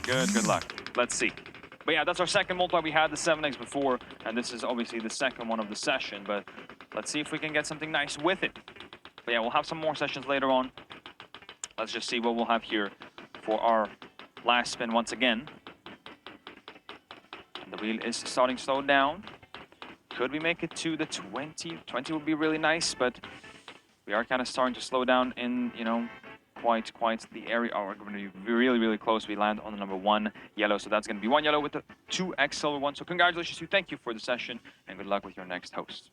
Good luck. Let's see. But yeah, that's our second multiplier. We had the 7x before, and this is obviously the second one of the session, but let's see if we can get something nice with it. But yeah, we'll have some more sessions later on. Let's just see what we'll have here for our last spin once again. And the wheel is starting to slow down. Could we make it to the 20? 20 would be really nice, but we are kind of starting to slow down in, you know, quite the area. Oh, we're going to be really close. We land on the number 1 yellow, so that's going to be 1 yellow with the 2x silver one. So congratulations to you. Thank you for the session, and good luck with your next host.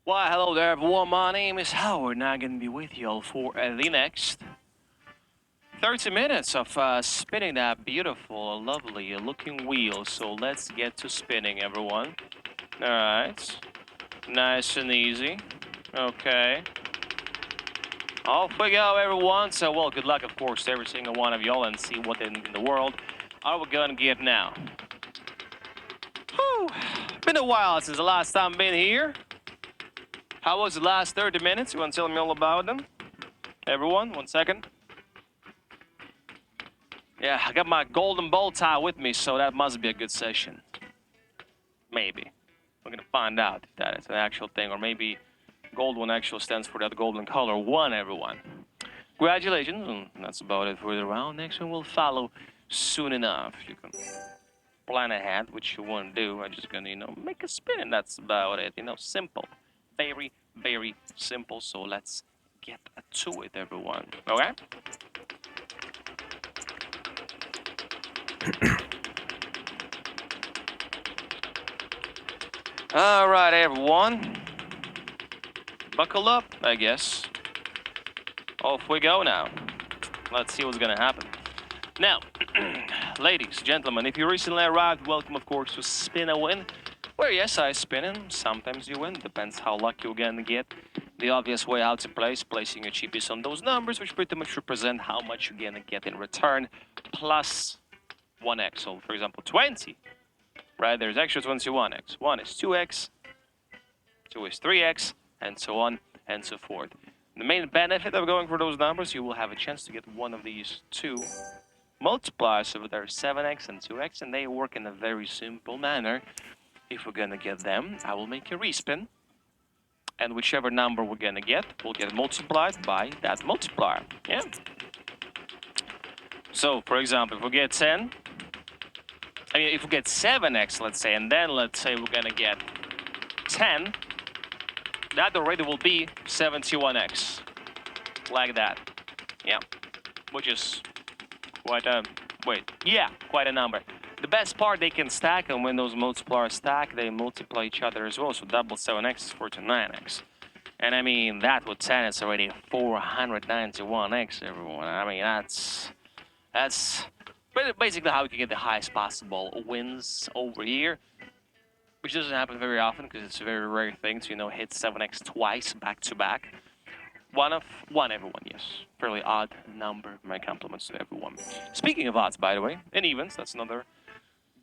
Well, hello there, everyone. My name is Howard, and I'm going to be with you all for the next 30 minutes of spinning that beautiful, lovely looking wheel. So let's get to spinning, everyone. All right. Nice and easy. Okay. Off we go, everyone. So, well, good luck, of course, to every single one of y'all, and see what in the world are we going to get now. Whew. Been a while since the last time I've been here. How was the last 30 minutes? You want to tell me all about them? Everyone, 1 second. Yeah, I got my golden bow tie with me, so that must be a good session. Maybe. We're going to find out if that is an actual thing, or maybe gold one actually stands for that golden color. 1, everyone. Congratulations, and that's about it for the round. Next one will follow soon enough. You can plan ahead what you want to do. I'm just going to, you know, make a spin, and that's about it. You know, simple. Very simple. So let's get to it, everyone. Okay? All right, everyone. Buckle up, I guess. Off we go now. Let's see what's gonna happen. Now, ladies, gentlemen, if you recently arrived, welcome, of course, to Spin a Win, where, yes, I spin and sometimes you win. Depends how lucky you're gonna get. The obvious way how to place, placing your cheapies on those numbers, which pretty much represent how much you're gonna get in return, plus 1x. So, for example, 20. Right, there's extra 21x. 1 is 2x, 2 is 3x, and so on and so forth. The main benefit of going for those numbers, you will have a chance to get one of these 2 multipliers over there, 7x and 2x, and they work in a very simple manner. If we're gonna get them, I will make a respin, and whichever number we're gonna get will get multiplied by that multiplier. Yeah. So, for example, if we get 10, I mean, if we get 7x, let's say, and then let's say we're gonna get 10, that already will be 71x, like that. Yeah, which is quite a, quite a number. The best part, they can stack, and when those multipliers stack, they multiply each other as well, so double 7x is 49x. And I mean, that with 10 is already 491x, everyone. I mean, that's basically how we can get the highest possible wins over here, which doesn't happen very often because it's a very rare thing to, you know, hit 7x twice back to back. One, everyone, yes. Fairly odd number. My compliments to everyone. Speaking of odds, by the way, in evens, that's another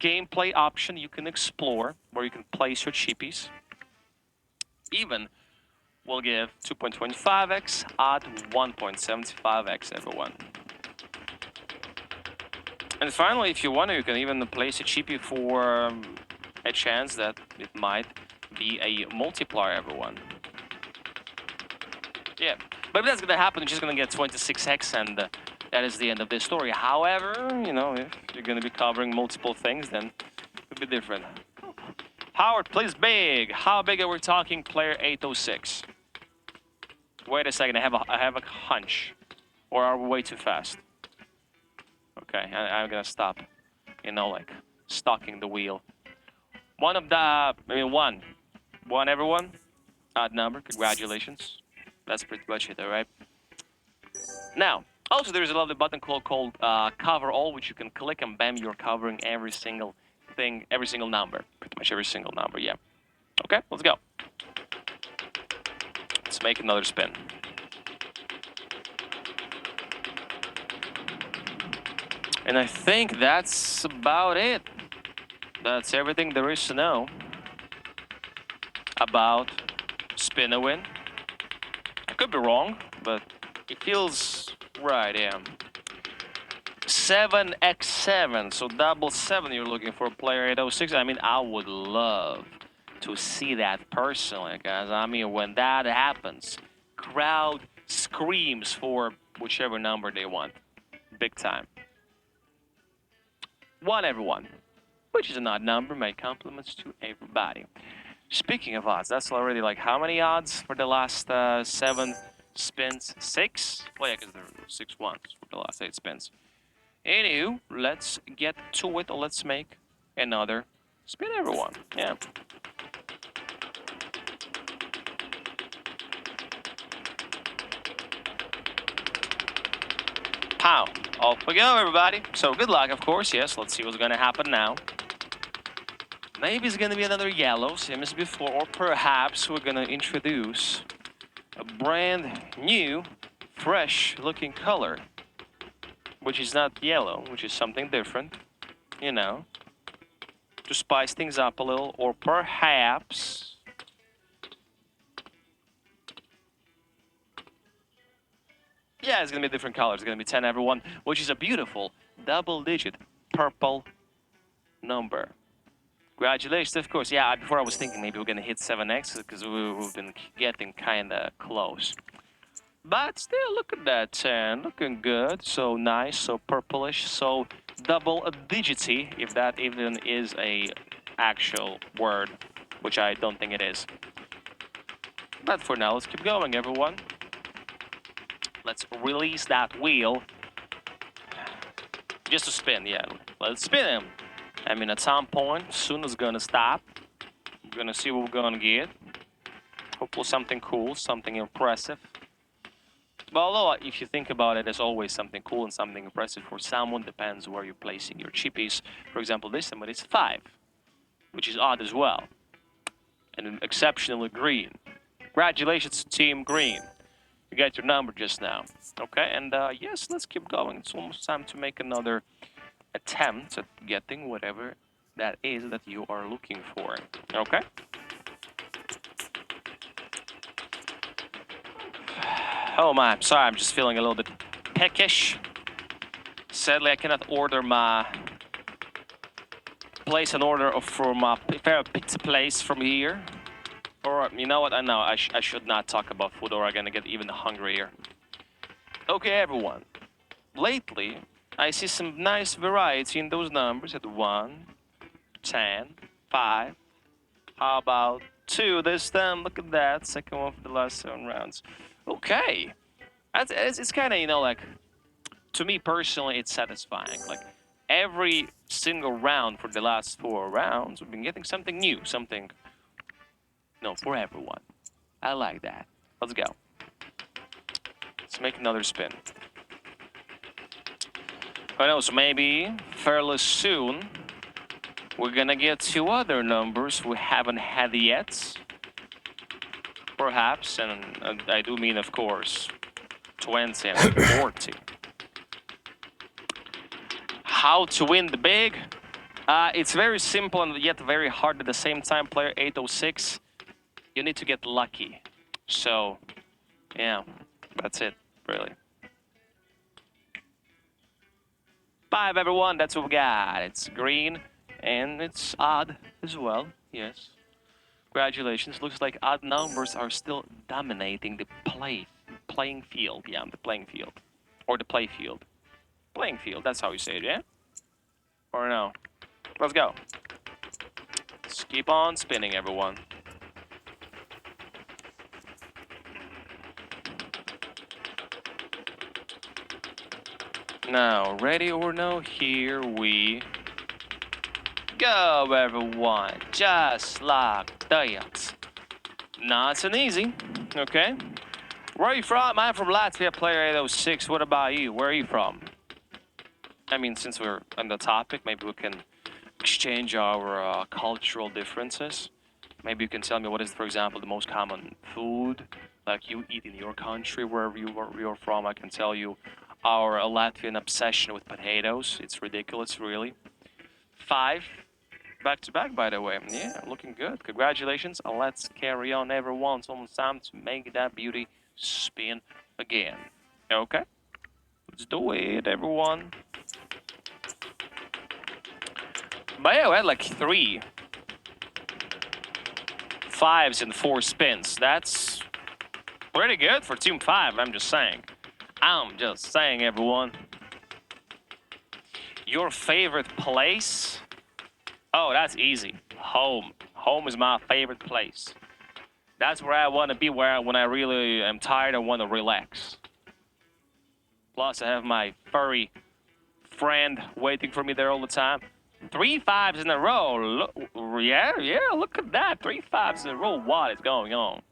gameplay option you can explore where you can place your cheapies. Even will give 2.25x, odd 1.75x, everyone. And finally, if you want to, you can even place a cheapie for a chance that it might be a multiplier, everyone. Yeah, but if that's going to happen, you're just going to get 26x, and that is the end of this story. However, you know, if you're going to be covering multiple things, then it would be different. Howard, please big. How big are we talking, player 806? Wait a second, I have a hunch. Or are we way too fast? Okay, I'm gonna stop, you know, like, stalking the wheel. One, everyone. Odd number, congratulations. That's pretty much it, all right? Now, also there's a lovely button called Cover All, which you can click and bam, you're covering every single thing, every single number. Pretty much every single number, yeah. Okay, let's go. Let's make another spin. And I think that's about it. That's everything there is to know about Spin a Win. I could be wrong, but It feels right, yeah. 7x7, so double 7 you're looking for player 806. I mean, I would love to see that personally, guys. I mean, when that happens, crowd screams for whichever number they want. Big time. 1 everyone, which is an odd number. My compliments to everybody. Speaking of odds, that's already like how many odds for the last 7 spins? 6? Well, yeah, because there were 6 ones for the last 8 spins. Anywho, let's get to it. Let's make another spin, everyone. Yeah. Pow. Off we go, everybody. So good luck, of course. Yes, let's see what's going to happen now. Maybe it's going to be another yellow, same as before. Or perhaps we're going to introduce a brand new, fresh-looking color, which is not yellow, which is something different, you know, to spice things up a little. Or perhaps... yeah, it's going to be a different color. It's going to be 10 everyone, which is a beautiful double-digit purple number. Congratulations, of course. Yeah, before I was thinking maybe we're going to hit 7x because we've been getting kind of close. But still, look at that 10. Looking good. So nice, so purplish, so double-digity, if that even is a actual word, which I don't think it is. But for now, let's keep going, everyone. Let's release that wheel. Just to spin, yeah. Let's spin him. I mean, at some point, soon it's gonna stop. We're gonna see what we're gonna get. Hopefully something cool, something impressive. But although, if you think about it, there's always something cool and something impressive for someone. Depends where you're placing your chippies. For example, this time it's 5, which is odd as well. And exceptionally green. Congratulations to Team Green. You got your number just now. Okay, and yes, let's keep going. It's almost time to make another attempt at getting whatever that is that you are looking for. Okay? Oh my, I'm sorry, I'm just feeling a little bit peckish. Sadly, I cannot place an order from a pizza place from here. Or, you know what, I know, I should not talk about food or I'm gonna get even hungrier. Okay, everyone. Lately, I see some nice variety in those numbers at 1, 10, 5. How about 2 this time? Look at that. Second one for the last 7 rounds. Okay. It's kind of, you know, like, to me personally, it's satisfying. Like, every single round for the last 4 rounds, we've been getting something new, something, no, for everyone. I like that. Let's go. Let's make another spin. Who knows, maybe fairly soon we're gonna get 2 other numbers we haven't had yet. Perhaps, and I do mean, of course, 20 and 40. How to win the big? It's very simple and yet very hard at the same time. Player 806, you need to get lucky. So, yeah, that's it, really. 5, everyone, that's what we got. It's green, and it's odd as well, yes. Congratulations. Looks like odd numbers are still dominating the playing field. Yeah, the playing field. Or the play field. Playing field, that's how you say it, yeah? Or no? Let's go. Let's keep on spinning, everyone. Now, ready or no, here we go, everyone. Just like that. Nice and easy. Okay. Where are you from? I'm from Latvia, player 806. What about you? Where are you from? I mean, since we're on the topic, maybe we can exchange our cultural differences. Maybe you can tell me what is, for example, the most common food like you eat in your country, wherever you're from. I can tell you our Latvian obsession with potatoes. It's ridiculous, really. 5 back-to-back, by the way. Yeah, looking good. Congratulations. Let's carry on, everyone. It's almost time to make that beauty spin again. Okay. Let's do it, everyone. But yeah, we had like 3 5s in 4 spins. That's pretty good for Team 5, I'm just saying. I'm just saying, everyone. Your favorite place? Oh, that's easy. Home. Home is my favorite place. That's where I want to be when I really am tired and want to relax. Plus, I have my furry friend waiting for me there all the time. 3 5s in a row. Look, yeah, look at that. 3 5s in a row. What is going on?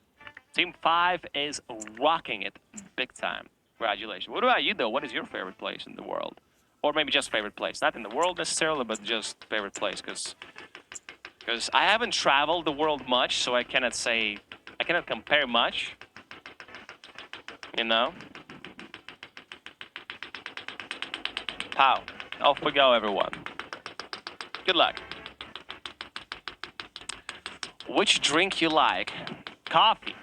Team 5 is rocking it big time. Congratulations. What about you, though? What is your favorite place in the world? Or maybe just favorite place. Not in the world necessarily, but just favorite place. Because I haven't traveled the world much, so I cannot compare much. You know? Pow. Off we go, everyone. Good luck. Which drink you like? Coffee.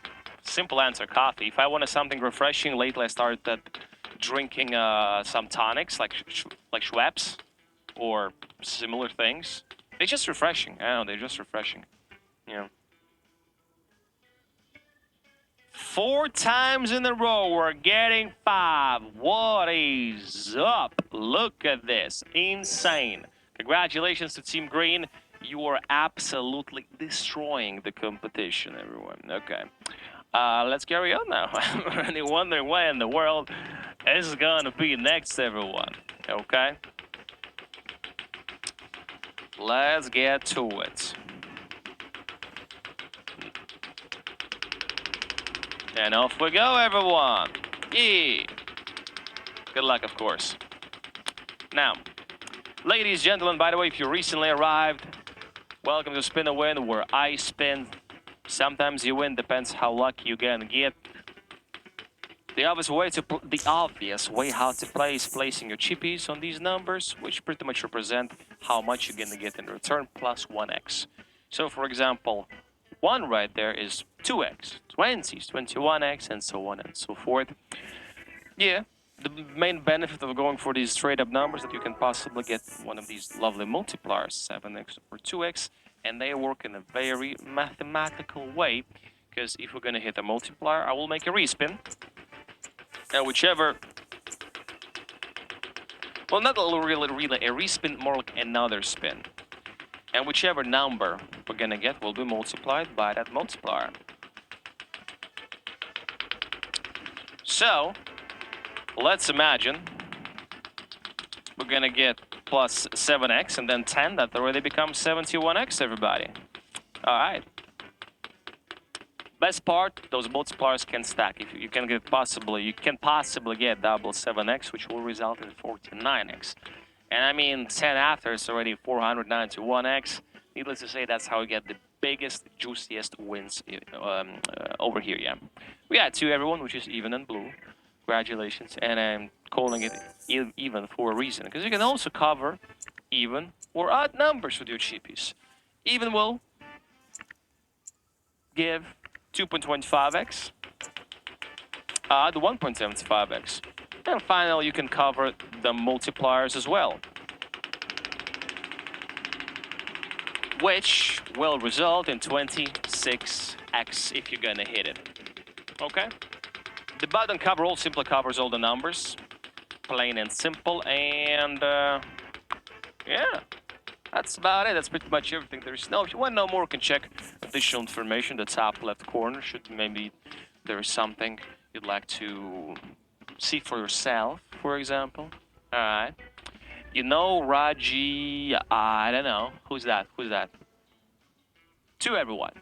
Simple answer, coffee. If I wanted something refreshing, lately I started drinking some tonics like Schweppes or similar things. They're just refreshing. I don't know, they're just refreshing. You know. 4 times in a row, we're getting 5. What is up? Look at this. Insane. Congratulations to Team Green. You are absolutely destroying the competition, everyone. Okay. Let's carry on now. I'm really wondering why in the world is going to be next, everyone. Okay? Let's get to it. And off we go, everyone. Yeah. Good luck, of course. Now, ladies and gentlemen, by the way, if you recently arrived, welcome to Spin a Win, where I spin. Sometimes you win, depends how lucky you're gonna get. The obvious way how to play is placing your chippies on these numbers, which pretty much represent how much you're gonna get in return plus 1x. So, for example, 1 right there is 2x, 20 is 21x, and so on and so forth. Yeah, the main benefit of going for these straight-up numbers is that you can possibly get one of these lovely multipliers, 7x or 2x, and they work in a very mathematical way, because if we're going to hit a multiplier, I will make a respin. And whichever... Well, not really a respin, more like another spin. And whichever number we're going to get will be multiplied by that multiplier. So, let's imagine we're going to get plus 7x and then 10. That already becomes 71x, everybody. All right. Best part, those multipliers can stack. If you can possibly get double 7x, which will result in 49x. And I mean, 10 after is already 491x. Needless to say, that's how we get the biggest, juiciest wins over here, yeah. We got 2, everyone, which is even and blue. Congratulations. And I'm calling it even for a reason, because you can also cover even or odd numbers with your chippies. Even will give 2.25x, odd 1.75x. And finally, you can cover the multipliers as well, which will result in 26x if you're gonna hit it. Okay? The button cover all simply covers all the numbers, plain and simple, and yeah, that's about it. That's pretty much everything there is. Now, if you want to know more, you can check additional information. The top left corner should maybe there is something you'd like to see for yourself, for example. All right. You know, Raji, I don't know. Who's that? Who's that? To everyone.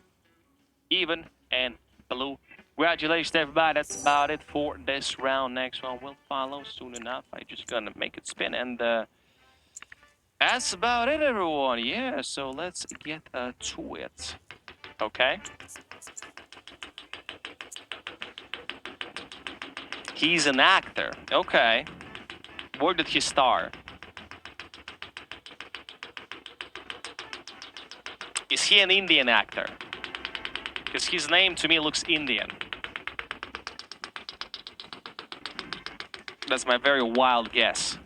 Even and blue. Congratulations, everybody. That's about it for this round. Next one will follow soon enough. I'm just gonna make it spin, and that's about it, everyone. Yeah, so let's get to it. Okay? He's an actor. Okay. Where did he star? Is he an Indian actor? Because his name to me looks Indian. That's my very wild guess.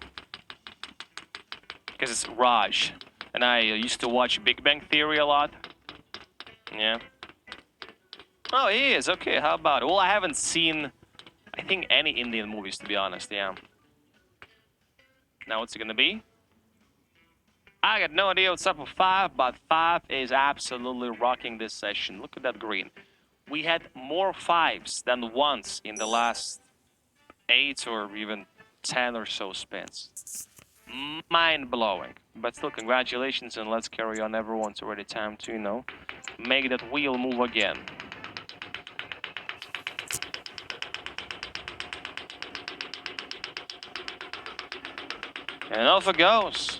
Because it's Raj. And I used to watch Big Bang Theory a lot. Yeah. Oh, he is. Okay, how about it? Well, I haven't seen, I think, any Indian movies, to be honest. Yeah. Now, what's it going to be? I got no idea what's up with 5, but 5 is absolutely rocking this session. Look at that green. We had more 5s than 1s in the last 8 or even 10 or so spins. Mind-blowing. But still, congratulations, and let's carry on. Everyone's already time to, you know, make that wheel move again. And off it goes.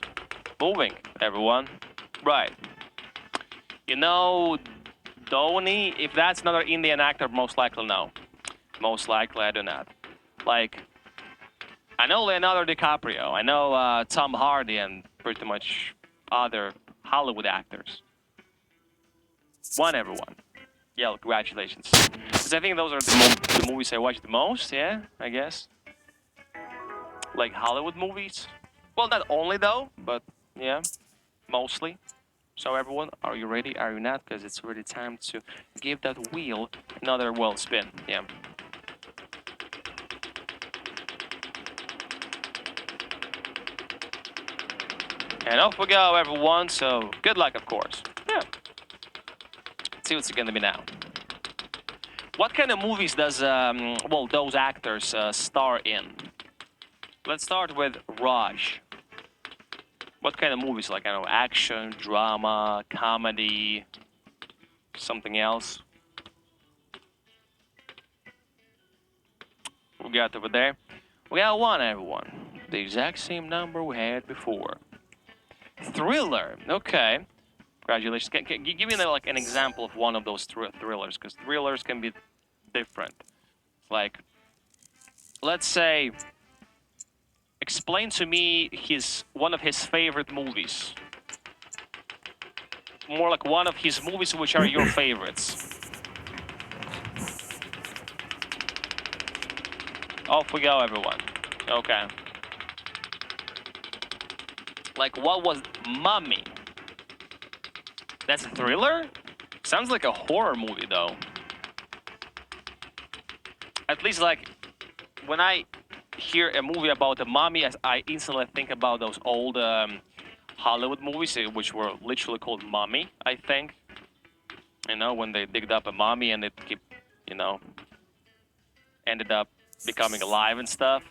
Moving, everyone. Right. You know, Dhoni, if that's another Indian actor, most likely no. Most likely I do not. Like, I know Leonardo DiCaprio, I know Tom Hardy, and pretty much other Hollywood actors. Everyone. Yeah, congratulations. Because I think those are the movies I watch the most, yeah, I guess. Like Hollywood movies. Well, not only though, but yeah, mostly. So everyone, are you ready? Are you not? Because it's already time to give that wheel another well spin. Yeah. And off we go, everyone. So good luck, of course. Yeah. Let's see what's it gonna be now. What kind of movies does well, those actors star in? Let's start with Raj. What kind of movies? Like, I don't know, action, drama, comedy, something else? We got over there. We got 1, everyone. The exact same number we had before. Thriller. Okay. Congratulations. Can you give me like an example of one of those thrillers? Because thrillers can be different. Like, let's say, explain to me one of his favorite movies. More like one of his movies which are your favorites. Off we go, everyone. Okay. Like, what was Mummy? That's a thriller? Sounds like a horror movie, though. At least, like, when I hear a movie about a mummy, I instantly think about those old Hollywood movies, which were literally called Mummy, I think. You know, when they digged up a mummy and it kept, you know, ended up becoming alive and stuff.